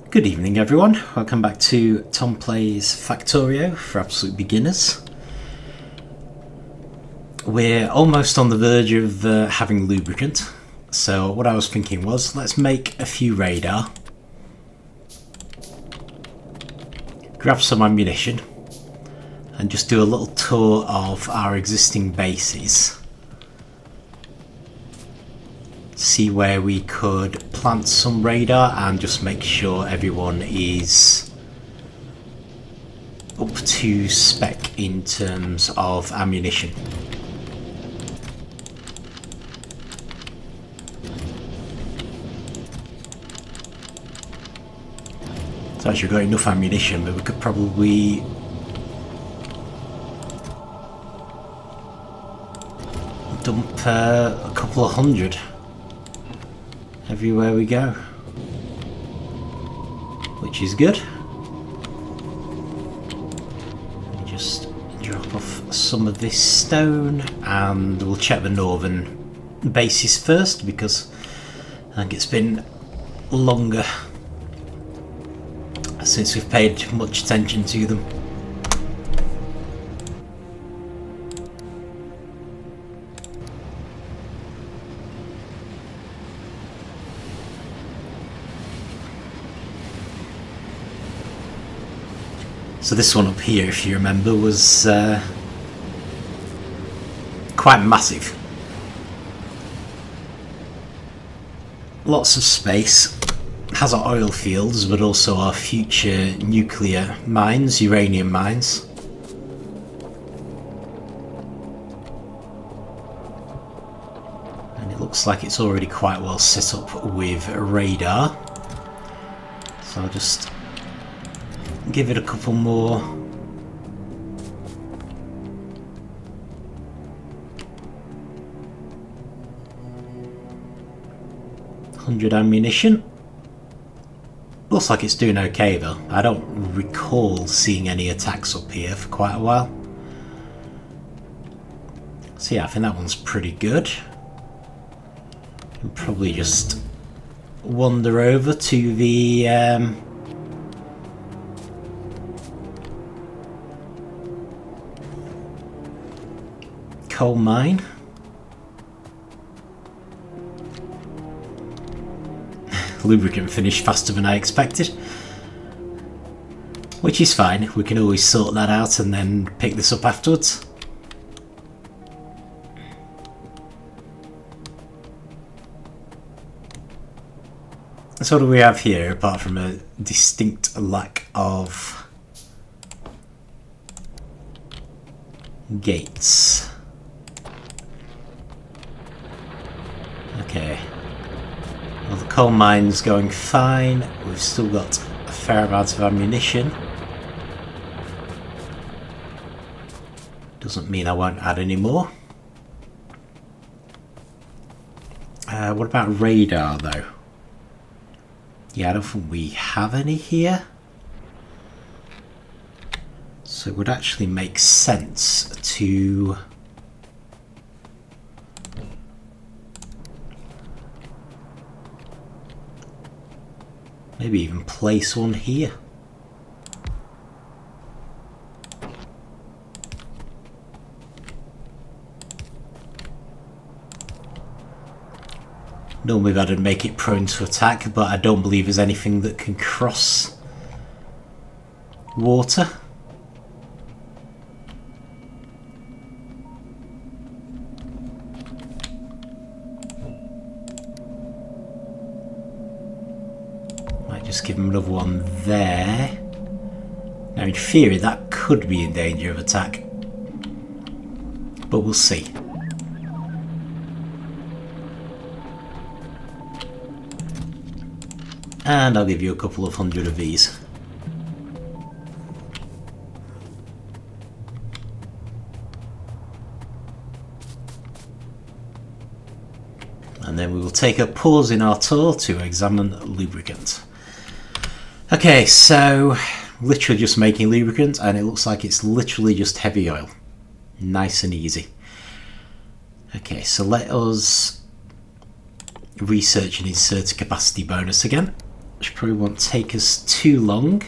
Good evening everyone, welcome back to Tom Plays Factorio for absolute beginners. We're almost on the verge of having lubricant, so what I was thinking was let's make a few radar, grab some ammunition and just do a little tour of our existing bases. See where we could plant some radar and just make sure everyone is up to spec in terms of ammunition. So actually we've got enough ammunition, but we could probably dump a couple of hundred everywhere we go, which is good. Let me just drop off some of this stone and we'll check the northern bases first, because I think it's been longer since we've paid much attention to them. So this one up here, if you remember, was quite massive. Lots of space. Has our oil fields, but also our future nuclear mines, uranium mines. And it looks like it's already quite well set up with radar. So I'll just give it a couple more. $100 ammunition. Looks like it's doing okay though. I don't recall seeing any attacks up here for quite a while. So yeah, I think that one's pretty good. We'll probably just wander over to the coal mine. Lubricant finished faster than I expected, which is fine. We can always sort that out and then pick this up afterwards. So what do we have here apart from a distinct lack of gates? Okay. Well, the coal mine's going fine. We've still got a fair amount of ammunition. Doesn't mean I won't add any more. What about radar though? Yeah, I don't think we have any here. So it would actually make sense to maybe even place one here. Normally that'd make it prone to attack, but I don't believe there's anything that can cross water. Just give him another one there. Now in theory that could be in danger of attack, but we'll see. And I'll give you a couple of hundred of these. And then we will take a pause in our tour to examine lubricant. Okay, so literally just making lubricant, and it looks like it's literally just heavy oil. Nice and easy. Okay, so let us research and insert a capacity bonus again. which probably won't take us too long,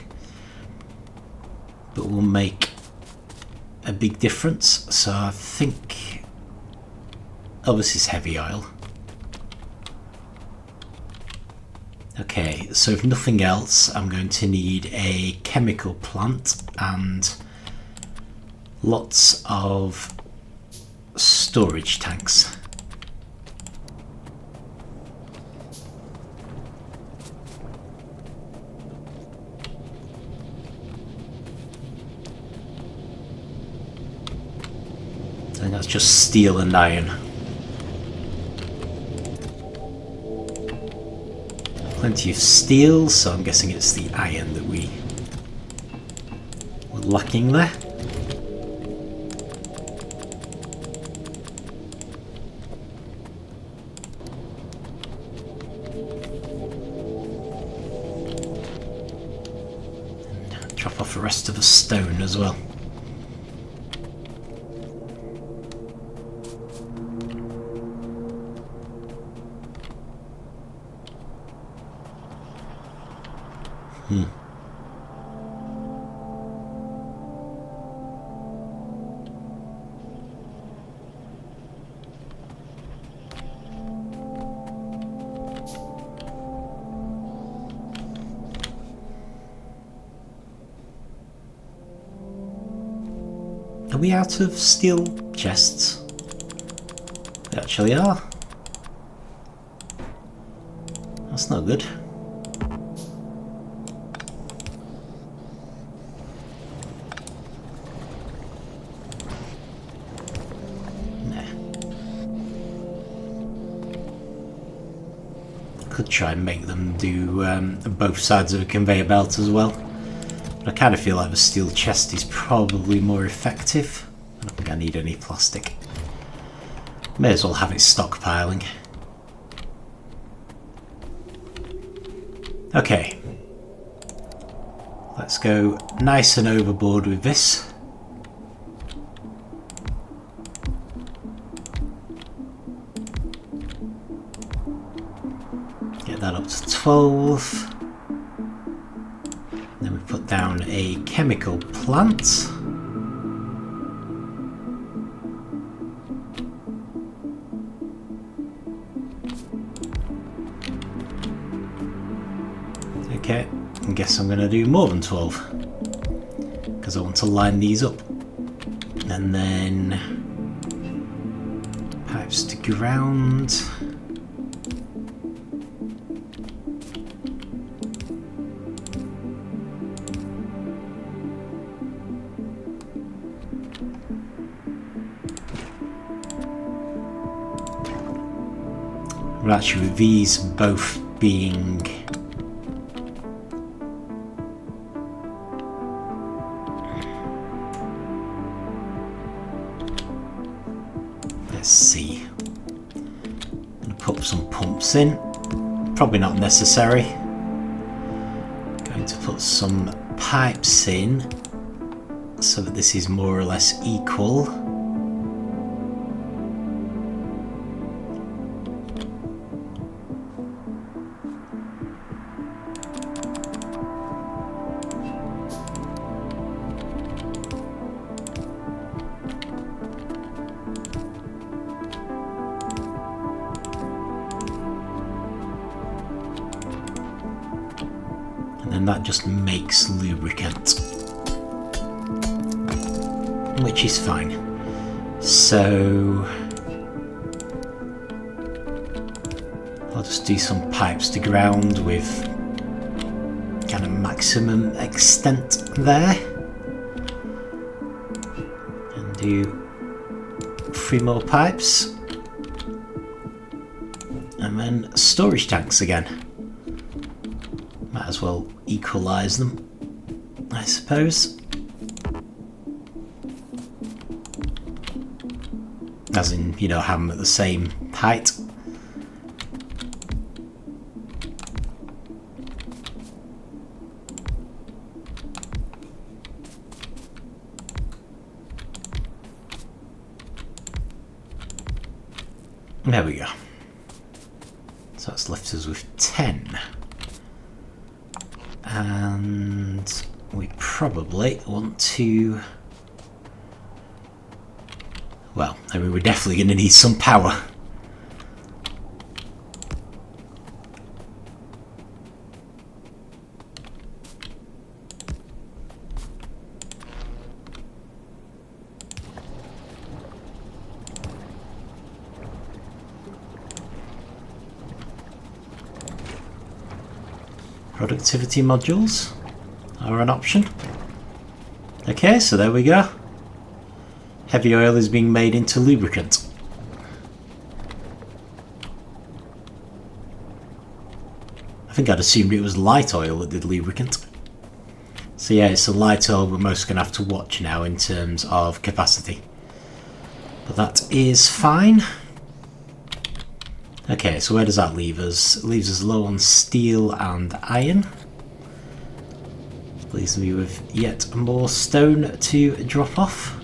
but will make a big difference. So I think, oh, this is heavy oil. Okay, so if nothing else, I'm going to need a chemical plant and lots of storage tanks. I think that's just steel and iron. Plenty of steel, so I'm guessing it's the iron that we were lacking there. And drop off the rest of the stone as well. Are we out of steel chests? We actually are. That's not good. Could try and make them do both sides of a conveyor belt as well, but I kind of feel like the steel chest is probably more effective. I don't think I need any plastic. May as well have it stockpiling. Okay, let's go nice and overboard with this. That up to 12. Then we put down a chemical plant. Okay, I guess I'm going to do more than 12 because I want to line these up. And then pipes to ground. Well, actually, with these both being let's see. I'm going to put some pumps in. Probably not necessary. Going to put some pipes in so that this is more or less equal. And that just makes lubricant, which is fine. So I'll just do some pipes to ground with kind of maximum extent there, and do 3 more pipes, and then storage tanks again. Might as well equalise them, I suppose. As in, you know, have them at the same height. There we go. So that's left us with 10. And we probably want to... Well, I mean, we're definitely going to need some power. Productivity modules are an option. Okay, so there we go. Heavy oil is being made into lubricant. I think I'd assumed it was light oil that did lubricant. So yeah, it's the light oil we're most going to have to watch now in terms of capacity. But that is fine. Okay, so where does that leave us? It leaves us low on steel and iron. Leaves me with yet more stone to drop off.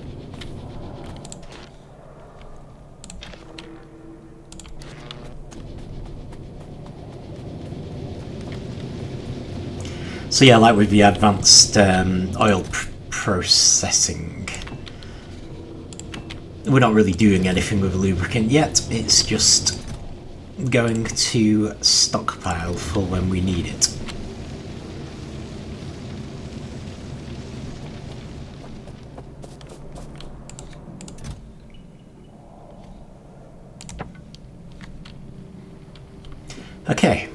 So yeah, like with the advanced oil processing, we're not really doing anything with a lubricant yet. It's just going to stockpile for when we need it. Okay.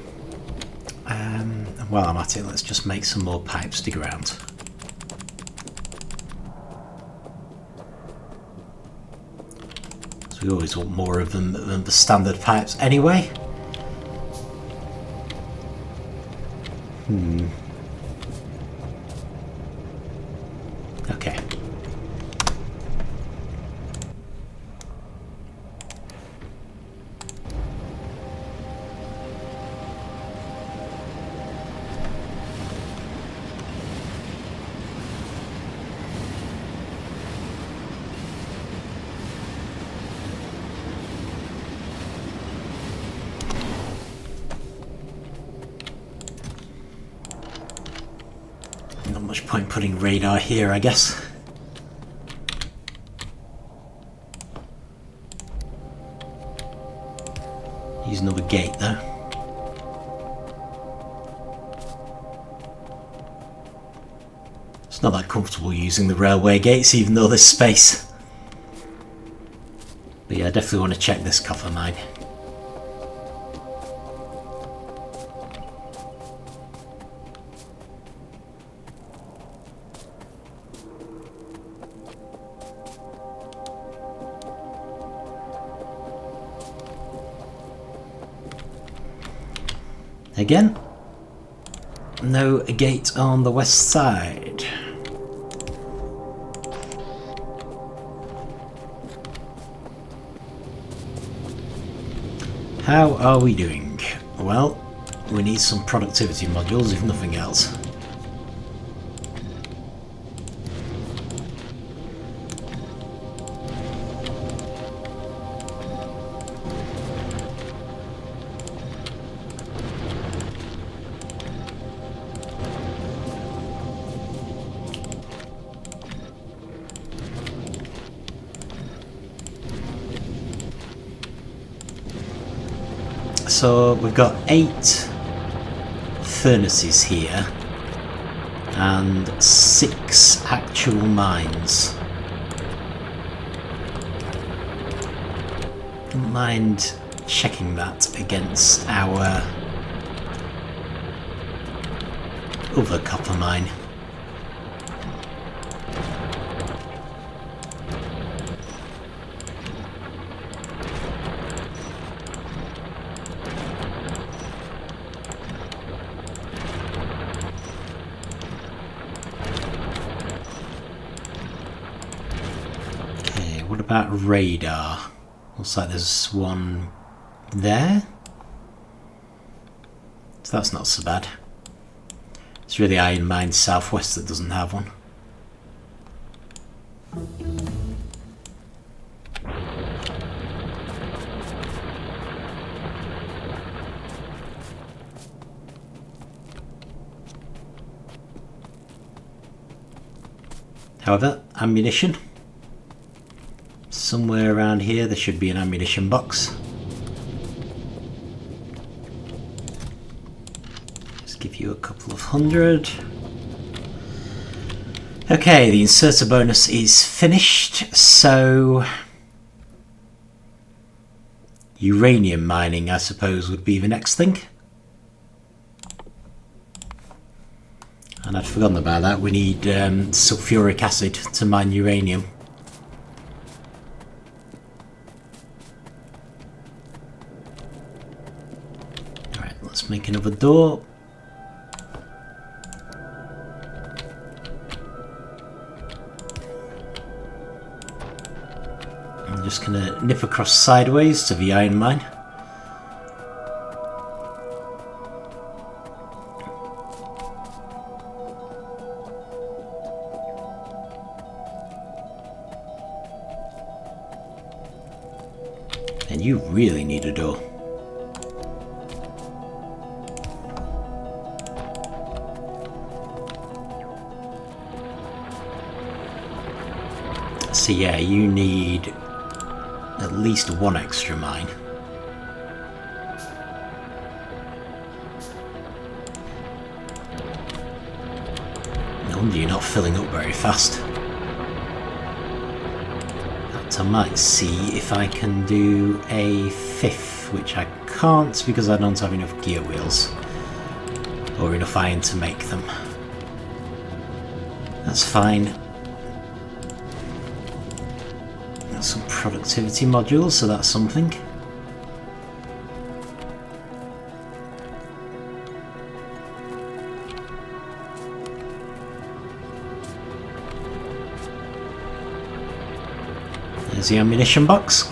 While I'm at it, let's just make some more pipes to ground. So we always want more of them than the standard pipes anyway. Okay. Not much point putting radar here, I guess. Use another gate though. It's not that comfortable using the railway gates, even though there's space. But yeah, I definitely want to check this copper mine. Again, no gate on the west side. How are we doing? Well, we need some productivity modules, if nothing else. So we've got 8 furnaces here and 6 actual mines. Don't mind checking that against our other copper mine. What about radar? Looks like there's one there. So that's not so bad. It's really Iron Mine Southwest that doesn't have one. However, ammunition. Somewhere around here there should be an ammunition box. Just give you a couple of hundred. Okay, the inserter bonus is finished, so uranium mining, I suppose, would be the next thing. And I'd forgotten about that. We need sulfuric acid to mine uranium. Alright, let's make another door. I'm just going to nip across sideways to the iron mine. And you really need a door. So yeah, you need at least one extra mine. No wonder you're not filling up very fast. I might see if I can do a fifth, which I can't because I don't have enough gear wheels or enough iron to make them. That's fine. Got some productivity modules, so that's something. There's the ammunition box.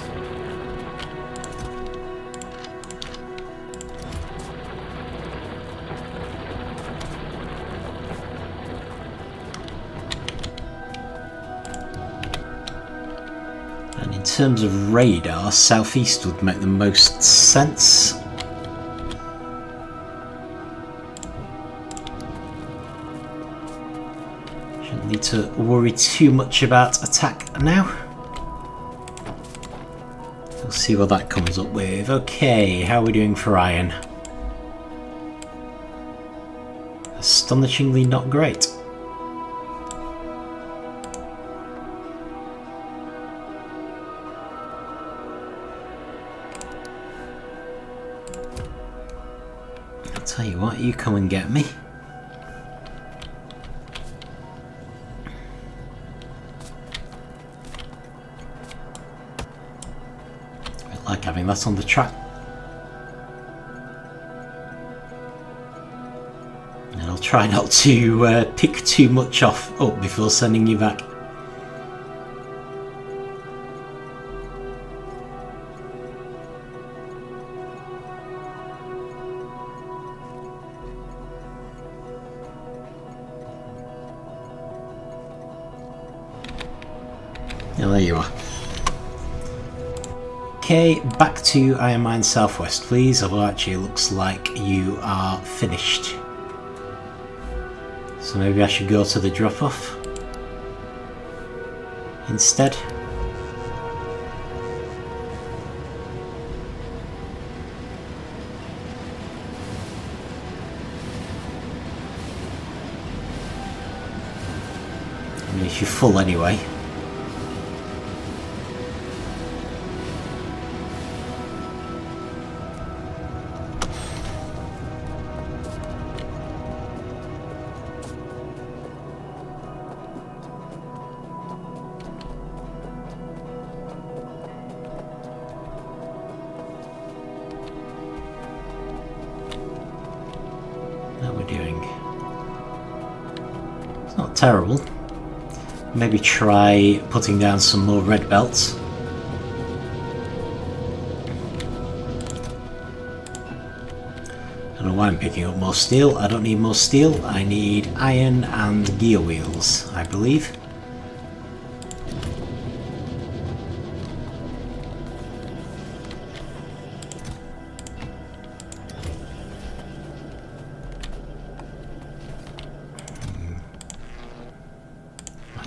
And in terms of radar, southeast would make the most sense. Shouldn't need to worry too much about attack now. We'll see what that comes up with. Okay, how are we doing for iron? Astonishingly not great. I'll tell you what, you come and get me. Like having that on the track. And I'll try not to pick too much up before sending you back. Yeah, there you are. Okay, back to Iron Mine Southwest, please. Although actually it looks like you are finished. So maybe I should go to the drop-off instead. I mean, if you're full anyway. Not terrible. Maybe try putting down some more red belts. I don't know why I'm picking up more steel. I don't need more steel. I need iron and gear wheels, I believe.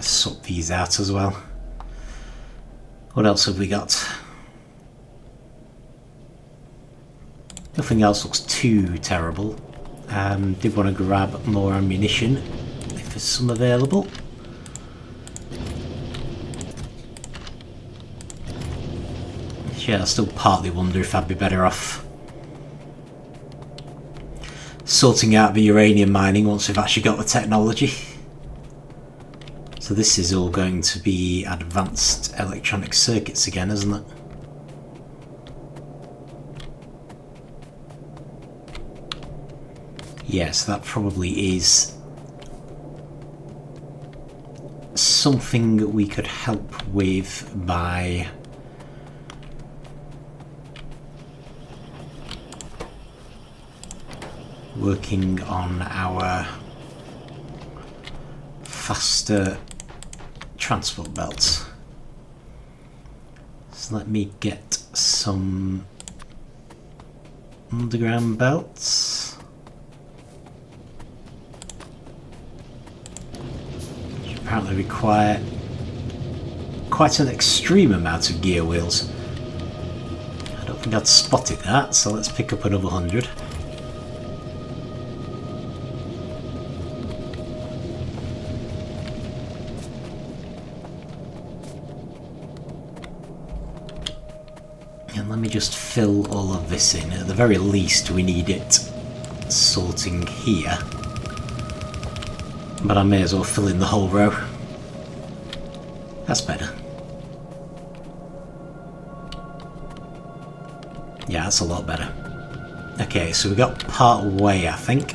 Swap these out as well. What else have we got? Nothing else looks too terrible. Did want to grab more ammunition if there's some available. Yeah, I still partly wonder if I'd be better off sorting out the uranium mining once we've actually got the technology. So this is all going to be advanced electronic circuits again, isn't it? Yes, that probably is something we could help with by working on our faster transport belts. So let me get some underground belts, which apparently require quite an extreme amount of gear wheels. I don't think I'd spotted that, so let's pick up another 100. And let me just fill all of this in. At the very least we need it sorting here, but I may as well fill in the whole row. That's better. Yeah, that's a lot better. Okay, so we got part way, I think.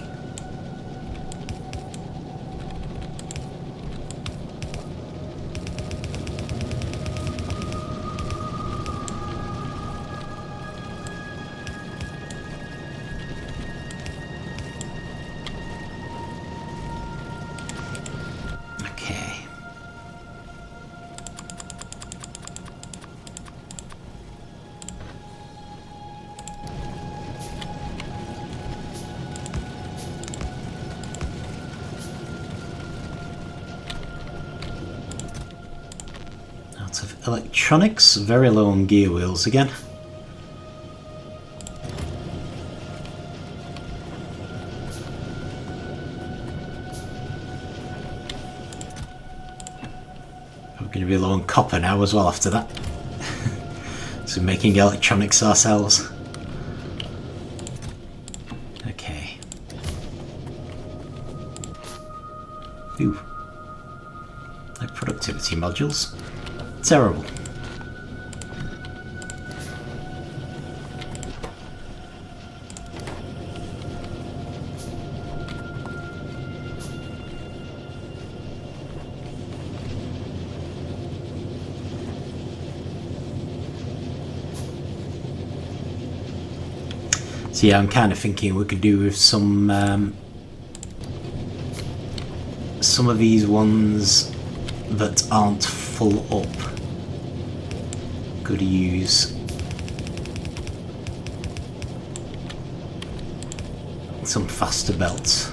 Of electronics, very low on gear wheels again. We're going to be low on copper now as well after that. So making electronics ourselves. Okay. Ooh. No productivity modules. Terrible. So yeah, I'm kind of thinking we could do with some of these ones that aren't full up. Could use some faster belts.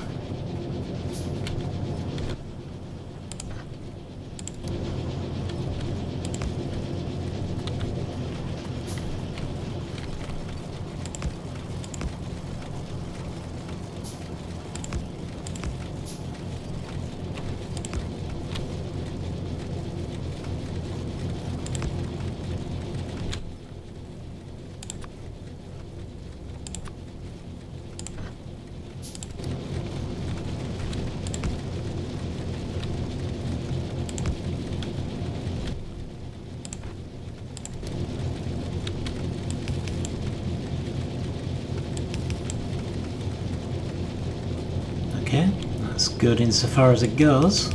Okay, that's good insofar as it goes.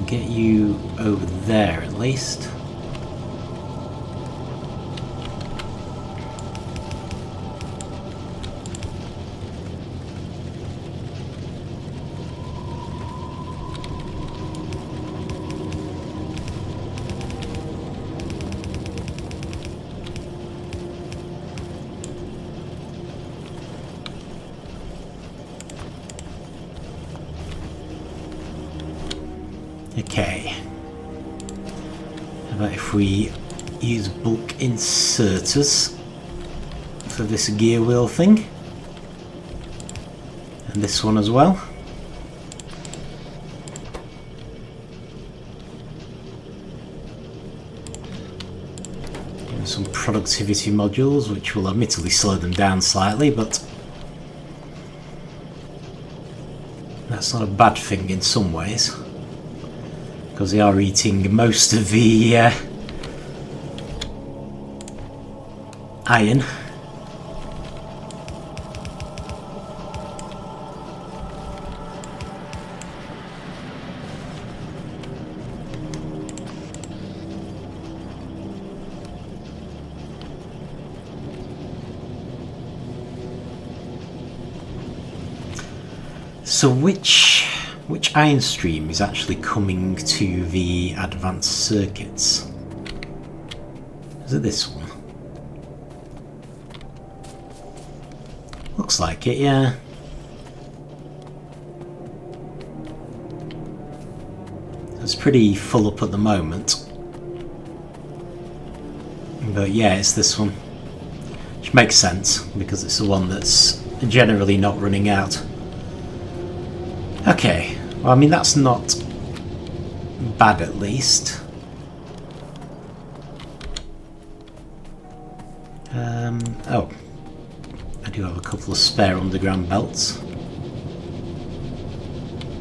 Get you over there at least. Okay. How about if we use bulk inserters for this gear wheel thing? And this one as well. And some productivity modules, which will admittedly slow them down slightly, but that's not a bad thing in some ways, because they are eating most of the iron. So which iron stream is actually coming to the advanced circuits? Is it this one? Looks like it, yeah. It's pretty full up at the moment. But yeah, it's this one. Which makes sense, because it's the one that's generally not running out. Okay, well, I mean, that's not bad at least. Oh, I do have a couple of spare underground belts.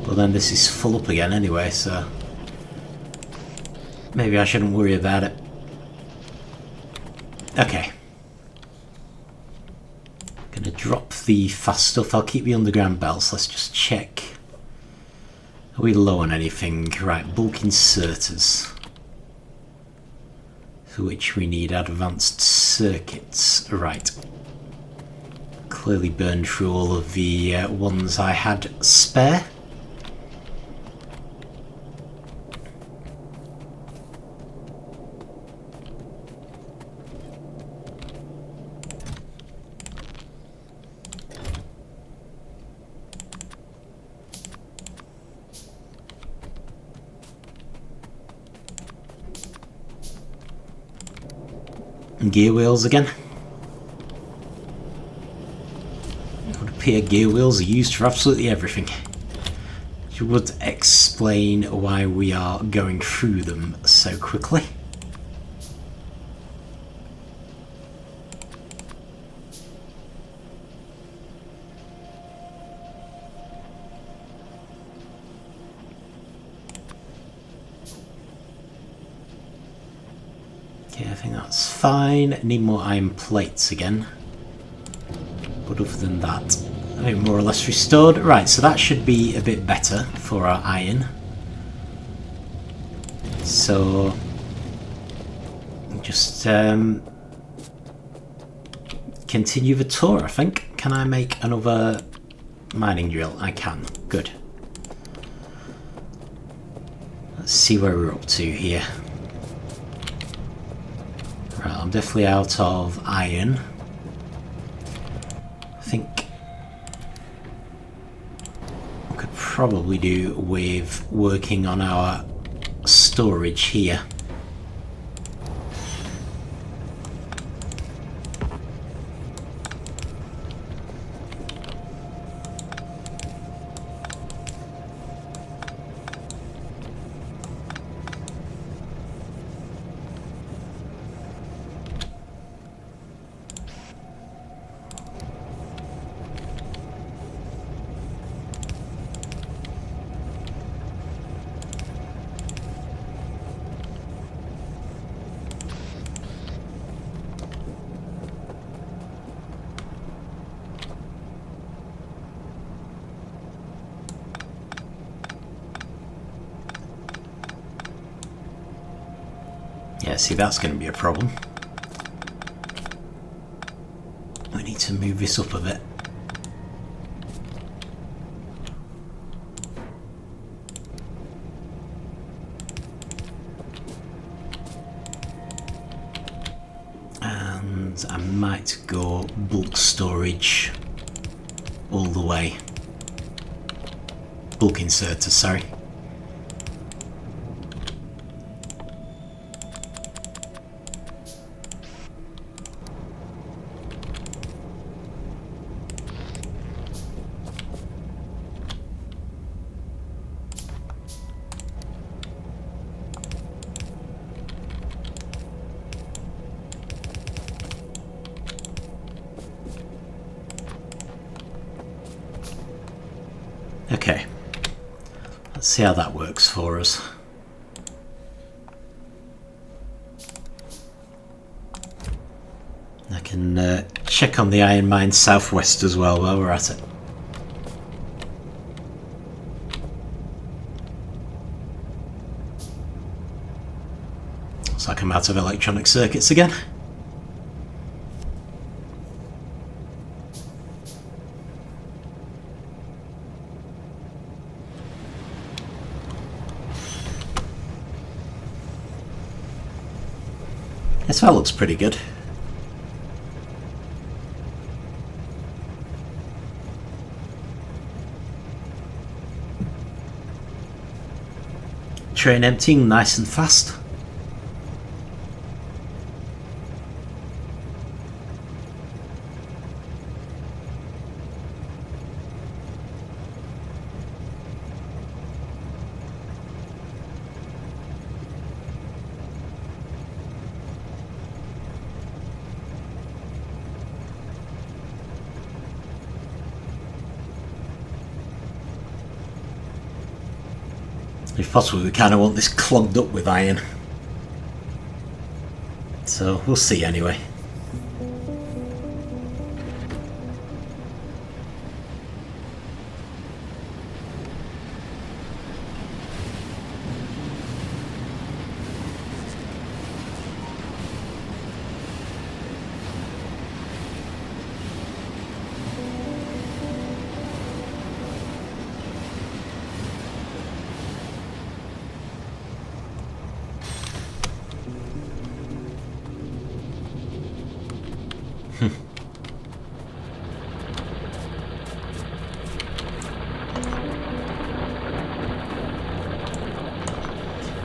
But then this is full up again anyway, so maybe I shouldn't worry about it. Okay. Gonna drop the fast stuff. I'll keep the underground belts. Let's just check. Are we low on anything? Right, bulk inserters. For which we need advanced circuits. Right. Clearly burned through all of the ones I had spare. Gear wheels again. It would appear gear wheels are used for absolutely everything. Which would explain why we are going through them so quickly. I think that's fine. Need more iron plates again. But other than that, I think more or less restored. Right, so that should be a bit better for our iron. So just continue the tour, I think. Can I make another mining drill? I can. Good. Let's see where we're up to here. Right, I'm definitely out of iron. I think I could probably do with working on our storage here. Yeah, see, that's going to be a problem. We need to move this up a bit. And I might go bulk storage all the way. Bulk inserter, sorry. Okay, let's see how that works for us. I can check on the iron mine southwest as well while we're at it. Looks like I'm out of electronic circuits again. Yes, that looks pretty good. Train emptying nice and fast. If possible, we kind of want this clogged up with iron. So we'll see anyway.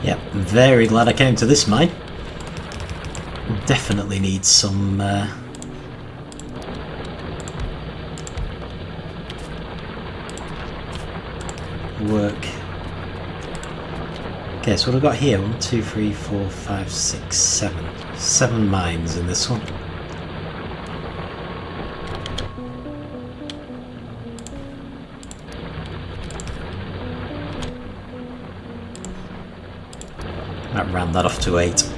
Yep, I'm very glad I came to this mine. Definitely needs some work. Okay, so what I've got here, 1, 2, 3, 4, 5, 6, 7. 7 mines in this one. Might round that off to 8.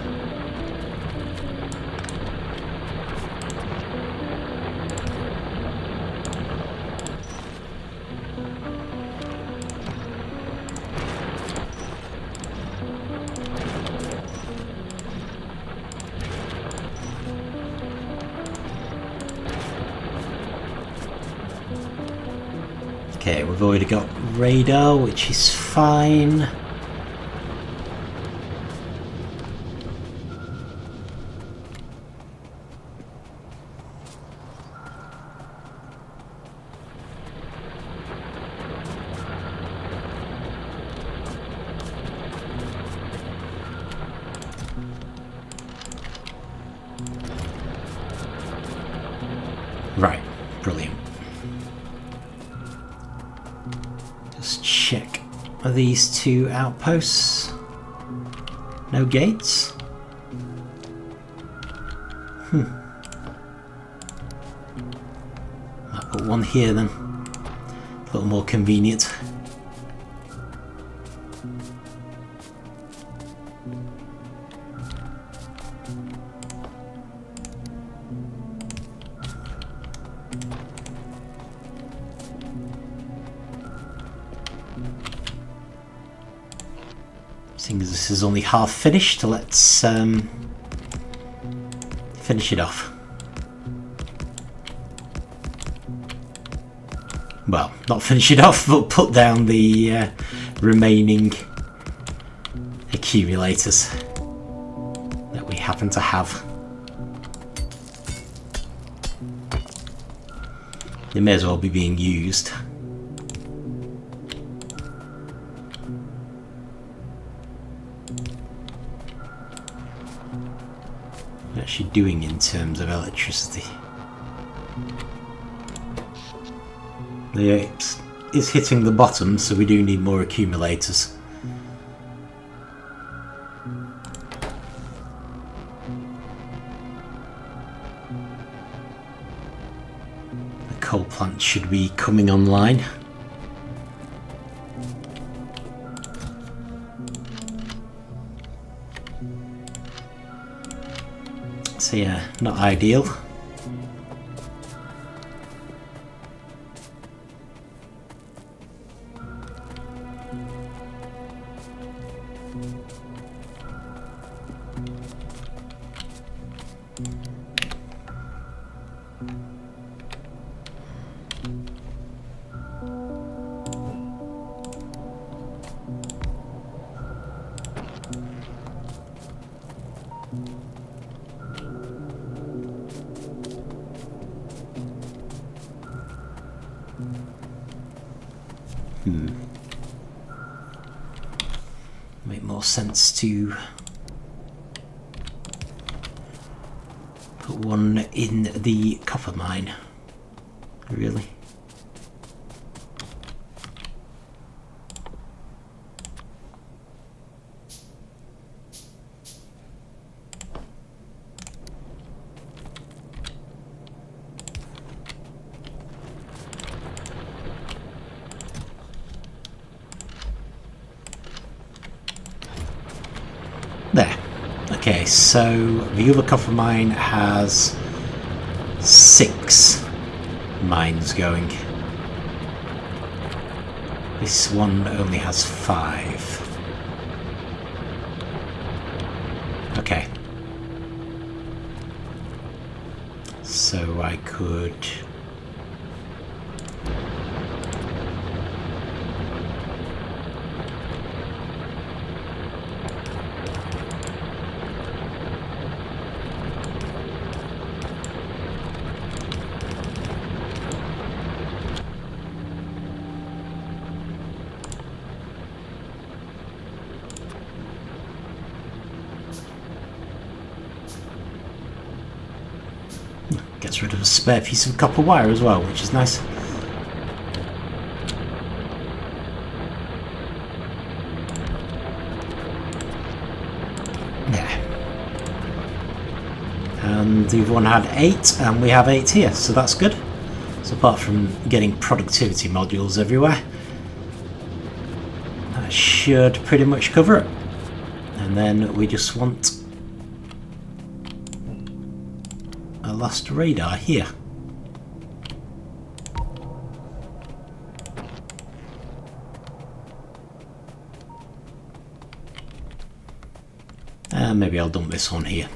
Okay, we've already got radar, which is fine. Right, brilliant. Just check. Are these 2 outposts? No gates? Might put one here then. A little more convenient. Seeing as this is only half finished, let's finish it off. Well, not finish it off, but put down the remaining accumulators that we happen to have. They may as well be being used. Actually doing in terms of electricity. The is hitting the bottom, so we do need more accumulators. The coal plant should be coming online. So yeah, not ideal. Make more sense to put one in the copper mine, really. There. Okay, so the other copper mine has 6 mines going. This one only has 5. Okay. So I could... Gets rid of a spare piece of copper wire as well, which is nice. Yeah. And the other one had 8, and we have 8 here, so that's good. So apart from getting productivity modules everywhere, that should pretty much cover it. And then we just want a last radar here. And maybe I'll dump this one here.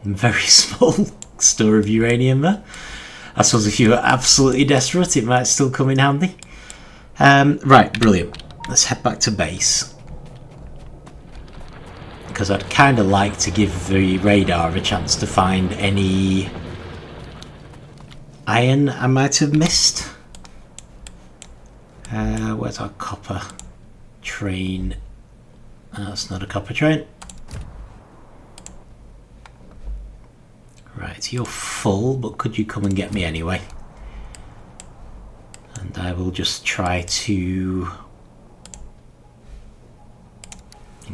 Very small store of uranium there. I suppose if you were absolutely desperate, it might still come in handy. Right, brilliant. Let's head back to base. Because I'd kind of like to give the radar a chance to find any iron I might have missed. Where's our copper train? That's not a copper train. Right, you're full, but could you come and get me anyway? And I will just try to...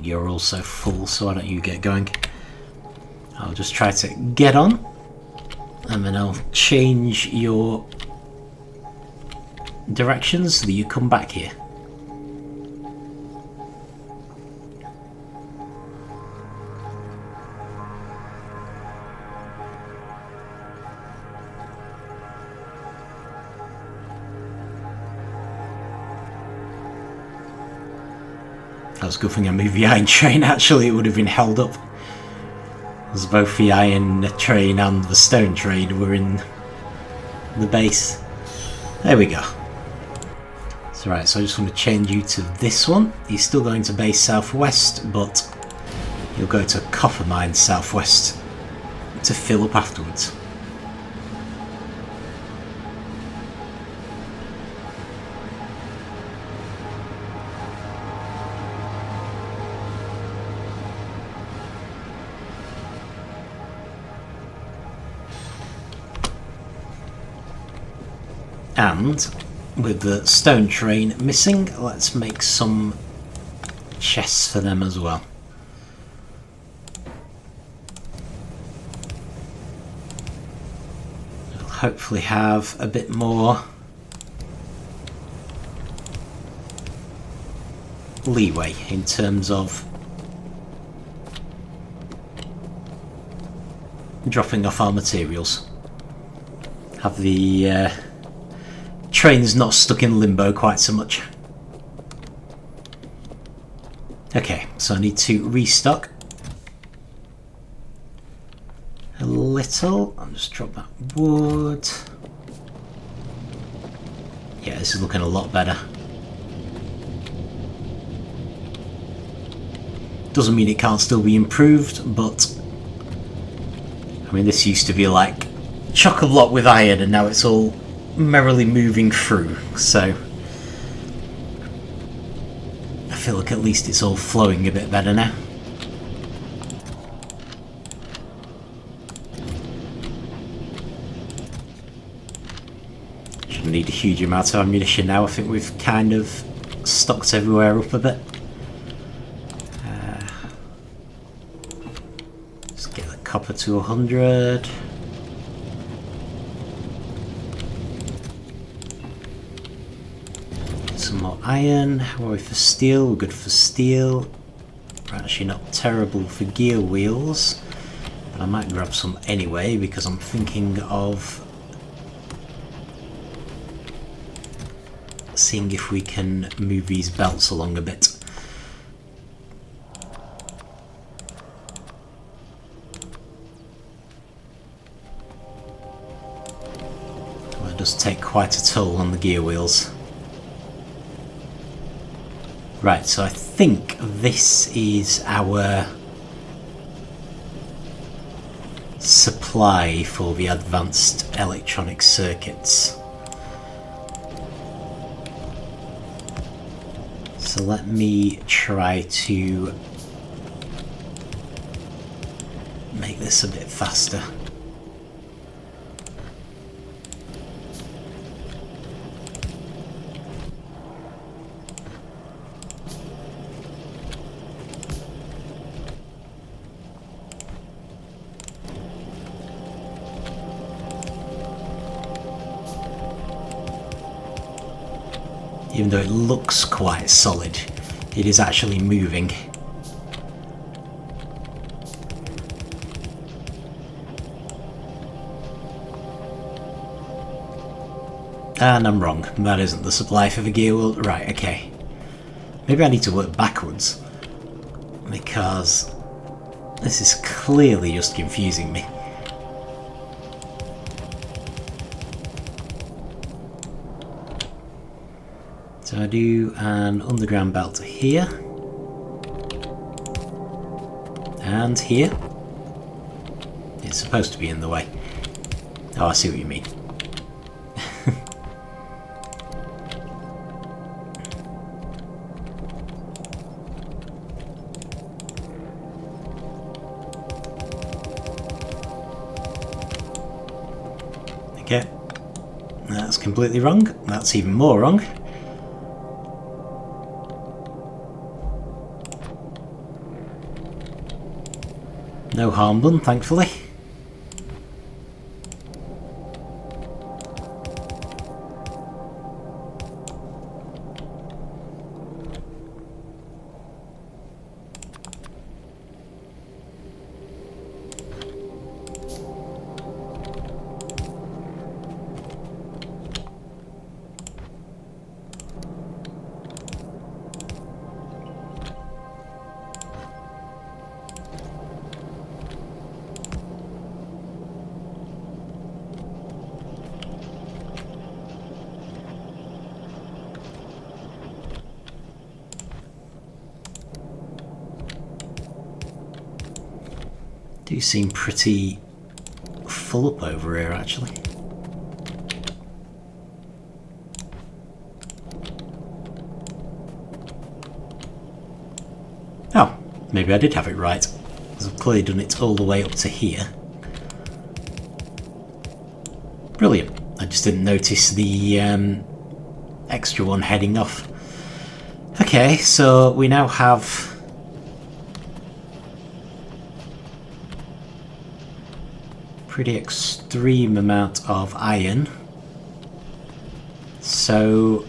You're also full, so why don't you get going? I'll just try to get on, and then I'll change your directions so that you come back here. That's a good thing I moved the iron train, actually it would have been held up. As both the iron train and the stone train were in the base. There we go. So right, so I just want to change you to this one. You're still going to base southwest, but you'll go to copper mine southwest to fill up afterwards. And with the stone train missing, let's make some chests for them as well. hopefully have a bit more leeway in terms of dropping off our materials. Have the trains not stuck in limbo quite so much. Okay, so I need to restock a little. I'll just drop that wood. Yeah, this is looking a lot better. Doesn't mean it can't still be improved, but I mean, this used to be like chock-a-block with iron, and now it's all merrily moving through, so I feel like at least it's all flowing a bit better now. Shouldn't need a huge amount of ammunition now. I think we've kind of stocked everywhere up a bit. Let's get the copper to 100. Some more iron. How are we for steel? We're good for steel. We're actually not terrible for gear wheels, but I might grab some anyway because I'm thinking of seeing if we can move these belts along a bit. Well, it does take quite a toll on the gear wheels. Right, so I think this is our supply for the advanced electronic circuits. So let me try to make this a bit faster. Even though it looks quite solid, it is actually moving. And I'm wrong, that isn't the supply for the gear wheel. Right, okay. Maybe I need to work backwards, because this is clearly just confusing me. So I do an underground belt here, and here. It's supposed to be in the way. Oh, I see what you mean. Okay, that's completely wrong. That's even more wrong. No harm done, thankfully. Do seem pretty full up over here, actually. Oh, maybe I did have it right, because I've clearly done it all the way up to here. Brilliant. I just didn't notice the extra one heading off. Okay, so we now have pretty extreme amount of iron. So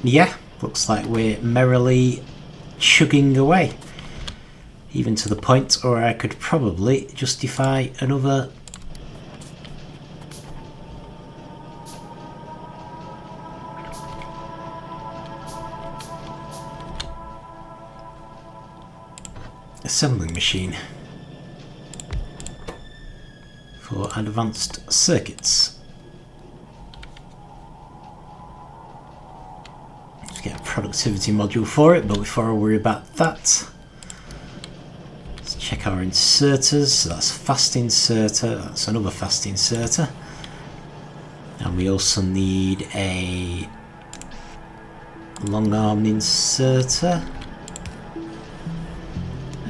yeah, looks like we're merrily chugging away, even to the point where I could probably justify another assembling machine for advanced circuits. Let's get a productivity module for it, but before I worry about that, let's check our inserters. So that's a fast inserter, that's another fast inserter, and we also need a long arm inserter.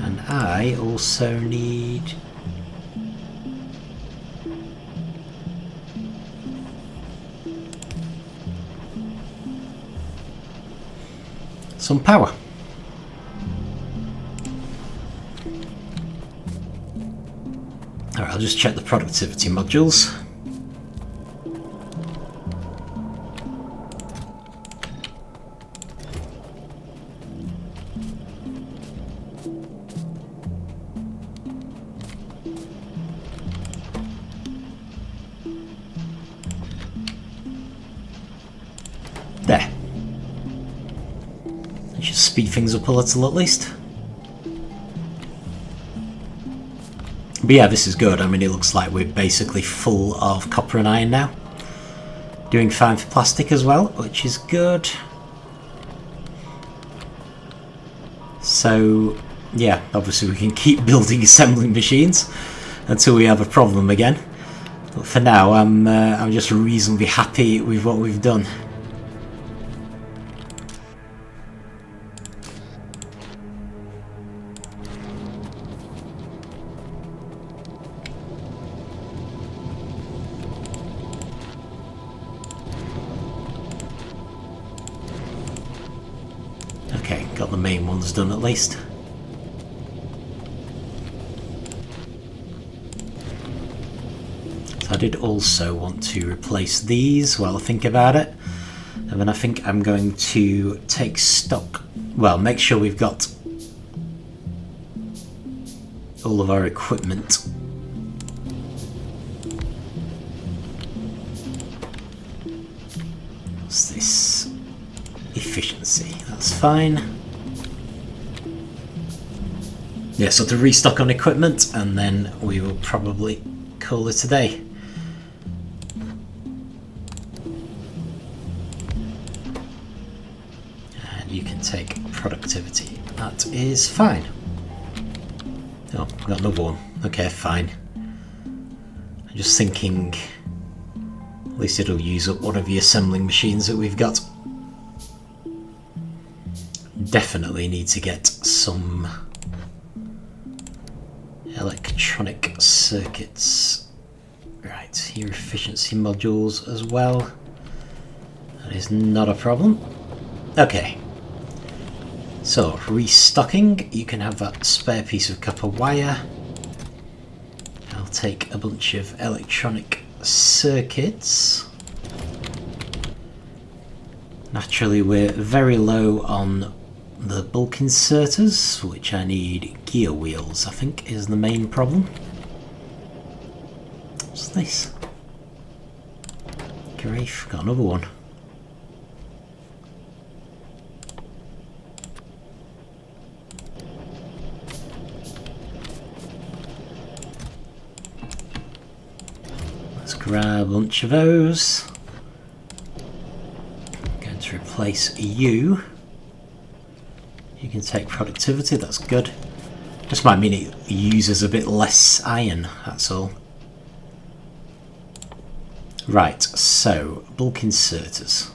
And I also need some power. Alright, I'll just check the productivity modules. There. That should speed things up a little at least. But yeah, this is good. I mean, it looks like we're basically full of copper and iron now. Doing fine for plastic as well, which is good. So yeah, obviously we can keep building assembling machines until we have a problem again. But for now, I'm just reasonably happy with what we've done. Okay, got the main ones done at least. So I did also want to replace these while I think about it. And then I think I'm going to take stock, well, make sure we've got all of our equipment. What's this? Efficiency, that's fine. Yeah, so to restock on equipment, and then we will probably call it a day. And you can take productivity, that is fine. Oh, I've got another one. Okay, fine. I'm just thinking, at least it'll use up one of the assembling machines that we've got. Definitely need to get some electronic circuits. Right, here efficiency modules as well. That is not a problem. Okay. So, restocking, you can have that spare piece of copper wire. I'll take a bunch of electronic circuits. Naturally, we're very low on the bulk inserters, which I need gear wheels, I think, is the main problem. What's this? Grief, got another one. Let's grab a bunch of those. I'm going to replace you. You can take productivity, that's good. Just might mean it uses a bit less iron, that's all. Right, so bulk inserters.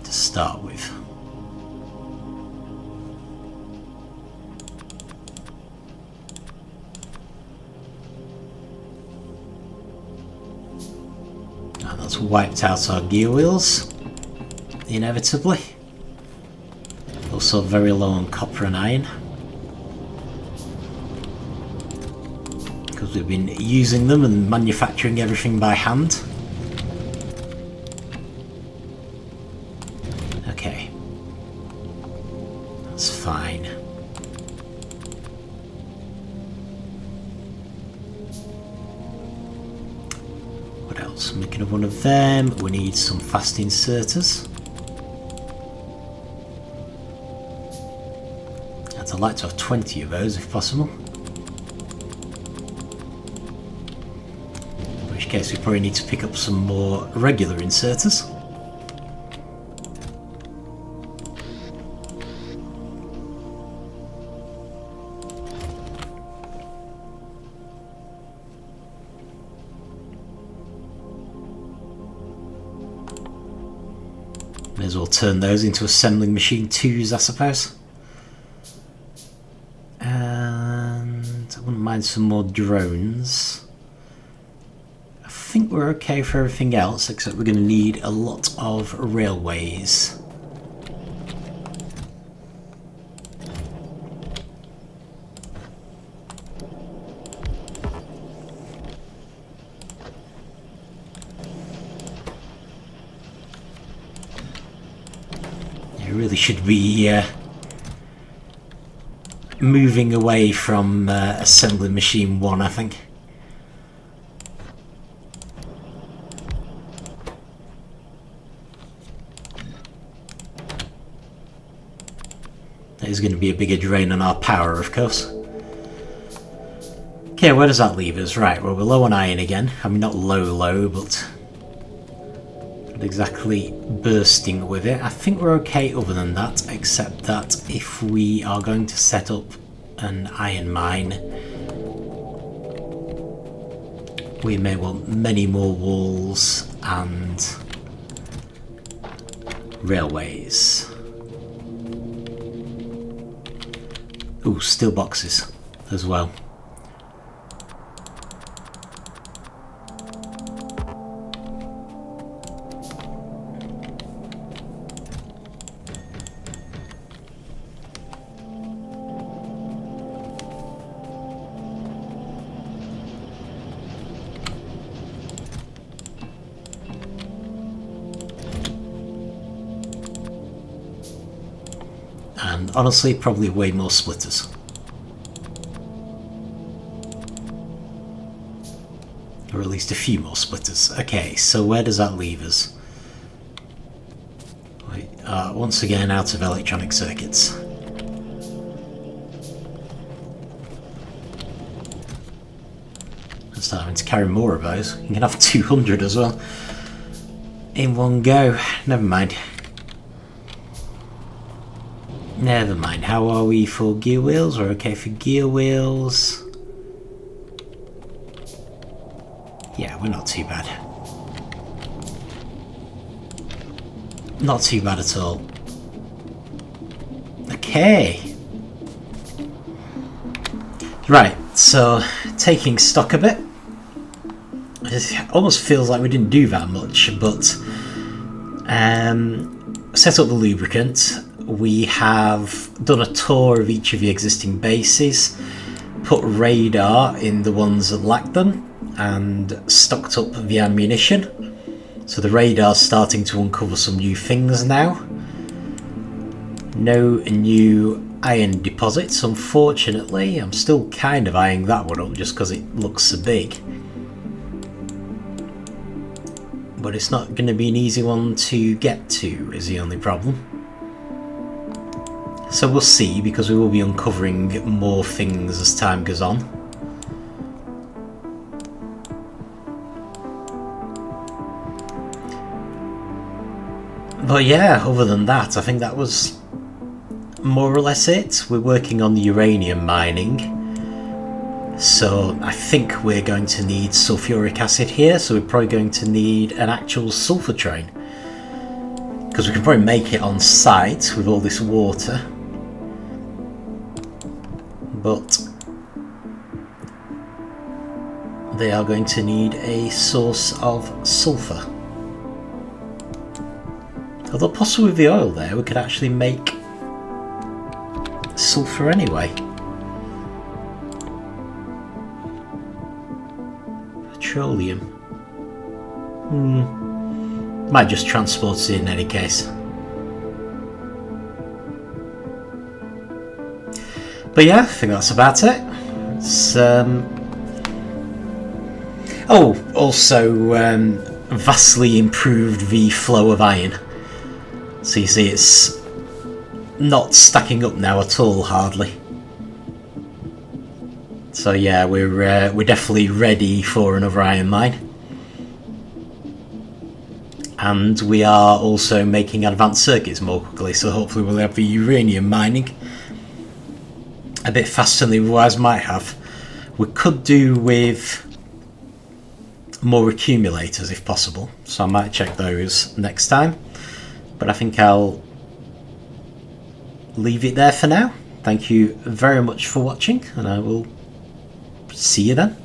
To start with. And that's wiped out our gear wheels, inevitably. Also very low on copper and iron. we've been using them and manufacturing everything by hand. Okay, that's fine. What else? Making of one of them. We need some fast inserters. I'd like to have 20 of those if possible. In which case we probably need to pick up some more regular inserters. May as well turn those into assembling machine 2s, I suppose. Mind some more drones. I think we're okay for everything else, except we're going to need a lot of railways. It really should be moving away from assembling machine 1, I think. That is going to be a bigger drain on our power, of course. Okay, where does that leave us? Right, well, we're low on iron again. I mean, not low, but not exactly bursting with it. I think we're okay other than that, except that if we are going to set up an iron mine, we may want many more walls and railways. Ooh, steel boxes as well. And honestly, probably way more splitters. Or at least a few more splitters. Okay, so where does that leave us? We are once again out of electronic circuits. Let's start having to carry more of those. You can have 200 as well in one go. Never mind. Never mind. How are we for gear wheels? We're okay for gear wheels. Yeah, we're not too bad. Not too bad at all. Okay. Right, so taking stock a bit. It almost feels like we didn't do that much, but set up the lubricant. We have done a tour of each of the existing bases, put radar in the ones that lacked them, and stocked up the ammunition. So the radar's starting to uncover some new things now. No new iron deposits, unfortunately. I'm still kind of eyeing that one up just because it looks so big. But it's not going to be an easy one to get to, is the only problem. So we'll see, because we will be uncovering more things as time goes on. But yeah, other than that, I think that was more or less it. We're working on the uranium mining. So I think we're going to need sulfuric acid here, so we're probably going to need an actual sulfur train. Because we can probably make it on site with all this water. But they are going to need a source of sulfur. Although possibly with the oil there, we could actually make sulfur anyway. Petroleum. Might just transport it in any case. But yeah, I think that's about it. It's, oh, also vastly improved the flow of iron. So you see it's not stacking up now at all, hardly. So yeah, we're definitely ready for another iron mine. And we are also making advanced circuits more quickly, so hopefully we'll have the uranium mining a bit faster than we otherwise might have. We could do with more accumulators if possible, so I might check those next time. But I think I'll leave it there for now. Thank you very much for watching, and I will see you then.